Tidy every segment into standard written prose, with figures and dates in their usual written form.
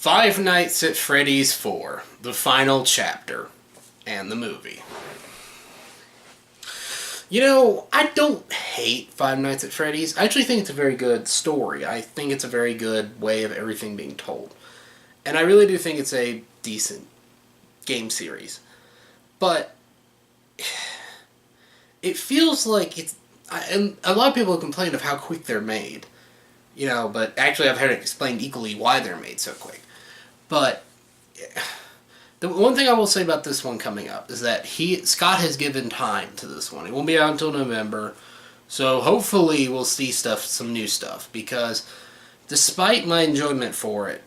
Five Nights at Freddy's 4, the final chapter, and the movie. You know, I don't hate Five Nights at Freddy's. I actually think it's a very good story. I think it's a very good way of everything being told. And I really do think it's a decent game series. But it feels like it's... And a lot of people complain of how quick they're made. You know, but actually I've heard it explained equally why they're made so quick. But the one thing I will say about this one coming up is that Scott has given time to this one. It won't be out until November, so hopefully we'll see some new stuff. Because despite my enjoyment for it,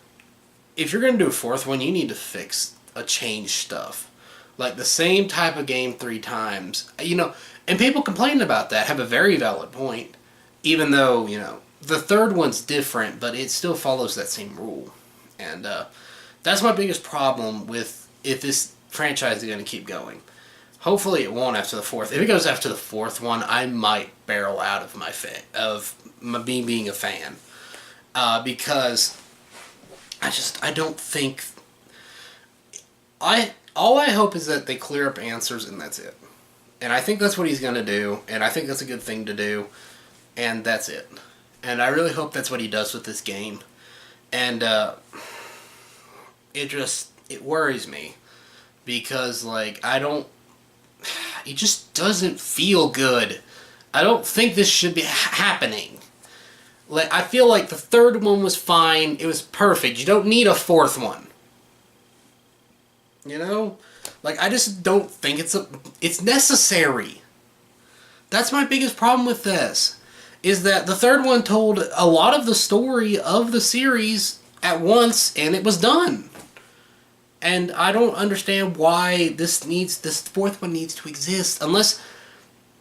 if you're going to do a fourth one, you need to change stuff. Like the same type of game 3 times, you know. And people complaining about that have a very valid point, even though the third one's different, but it still follows that same rule. And that's my biggest problem with if this franchise is going to keep going. Hopefully it won't after the fourth. If it goes after the fourth one, I might barrel out of me being a fan. Because I don't think... All I hope is that they clear up answers and that's it. And I think that's what he's going to do. And I think that's a good thing to do. And that's it. And I really hope that's what he does with this game. And it worries me because it just doesn't feel good. I don't think this should be happening. I feel like the third one was fine. It was perfect. You don't need a fourth one. I just don't think it's necessary. That's my biggest problem with this. Is that the third one told a lot of the story of the series at once, and it was done. And I don't understand why this fourth one needs to exist, unless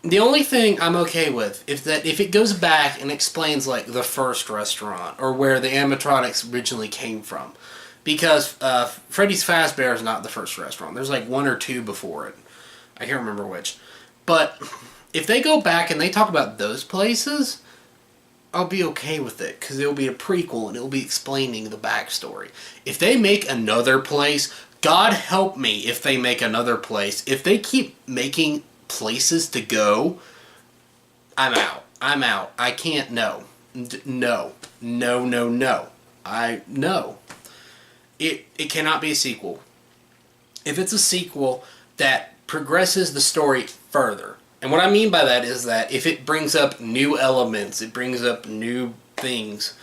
the only thing I'm okay with is that if it goes back and explains the first restaurant or where the animatronics originally came from, because Freddy's Fazbear is not the first restaurant. There's 1 or 2 before it. I can't remember which, but if they go back and they talk about those places, I'll be okay with it, because it'll be a prequel and it'll be explaining the backstory. If they make another place, God help me if they make another place. If they keep making places to go, I'm out. I'm out. I can't, no. No. No, no, no. No. It cannot be a sequel. If it's a sequel that progresses the story further, and what I mean by that is that if it brings up new elements, it brings up new things.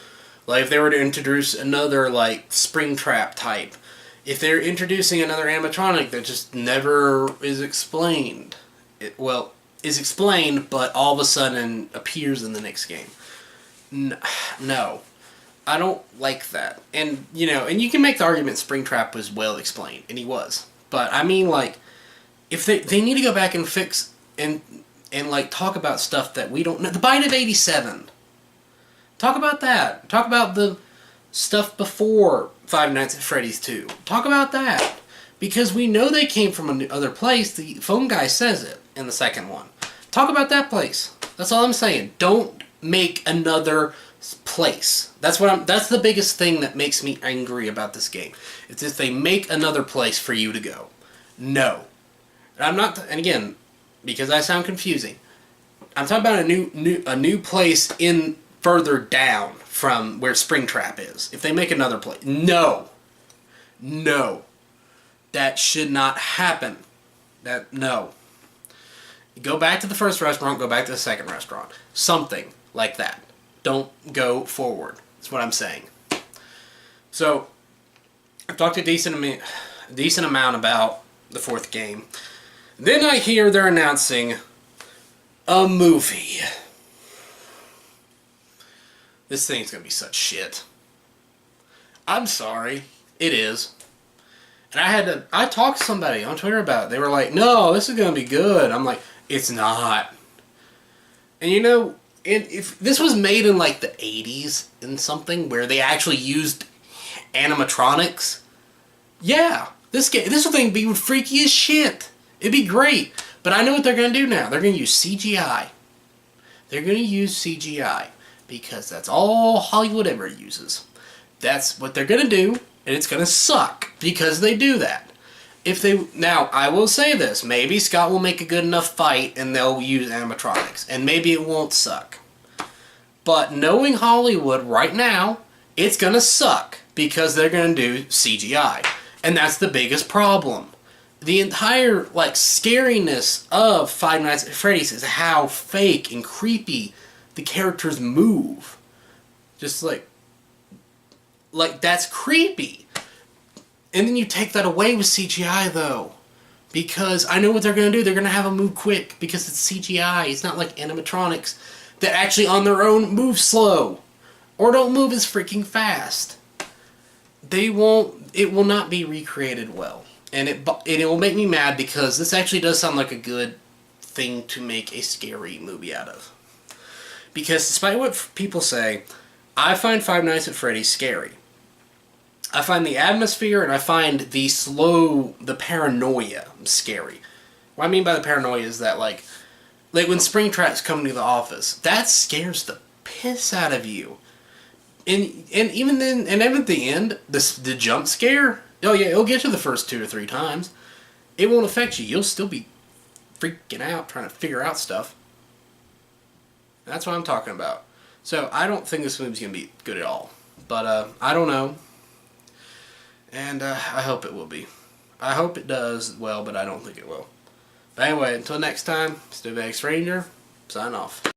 If they were to introduce another, Springtrap type. If they're introducing another animatronic that just never is explained. Is explained, but all of a sudden appears in the next game. No. I don't like that. And, and you can make the argument Springtrap was well explained, and he was. But, I mean, if they need to go back and fix... And talk about stuff that we don't know. The Bite of 87. Talk about that. Talk about the stuff before Five Nights at Freddy's 2. Talk about that. Because we know they came from another place. The phone guy says it in the second one. Talk about that place. That's all I'm saying. Don't make another place. That's the biggest thing that makes me angry about this game. It's if they make another place for you to go. No. I'm not... And again... Because I sound confusing. I'm talking about a new place in further down from where Springtrap is. If they make another place, no, that should not happen. No. Go back to the first restaurant. Go back to the second restaurant. Something like that. Don't go forward. That's what I'm saying. So I've talked a decent amount about the fourth game. Then I hear they're announcing a movie. This thing's gonna be such shit. I'm sorry. It is. And I talked to somebody on Twitter about it. They were like, no, this is gonna be good. I'm like, it's not. And if this was made in the 80s and something where they actually used animatronics, yeah, this thing would be freaky as shit. It'd be great. But I know what they're going to do now. They're going to use CGI. They're going to use CGI. Because that's all Hollywood ever uses. That's what they're going to do. And it's gonna suck because they do that. Now, I will say this, maybe Scott will make a good enough fight and they'll use animatronics, and maybe it won't suck. But knowing Hollywood right now, it's gonna suck because they're gonna do CGI. And that's the biggest problem. The entire, scariness of Five Nights at Freddy's is how fake and creepy the characters move. Just like that's creepy. And then you take that away with CGI, though. Because I know what they're going to do. They're going to have them move quick because it's CGI. It's not like animatronics that actually on their own move slow. Or don't move as freaking fast. It will not be recreated well. And it will make me mad because this actually does sound like a good thing to make a scary movie out of. Because despite what people say, I find Five Nights at Freddy's scary. I find the atmosphere and I find the paranoia scary. What I mean by the paranoia is that, like when Springtrap's coming to the office, that scares the piss out of you. And even then, and even at the end, the jump scare, oh yeah, it'll get you the first 2 or 3 times. It won't affect you. You'll still be freaking out trying to figure out stuff. That's what I'm talking about. So I don't think this movie's going to be good at all. But I don't know. And I hope it will be. I hope it does well, but I don't think it will. But anyway, until next time, Stay Vague Stranger, sign off.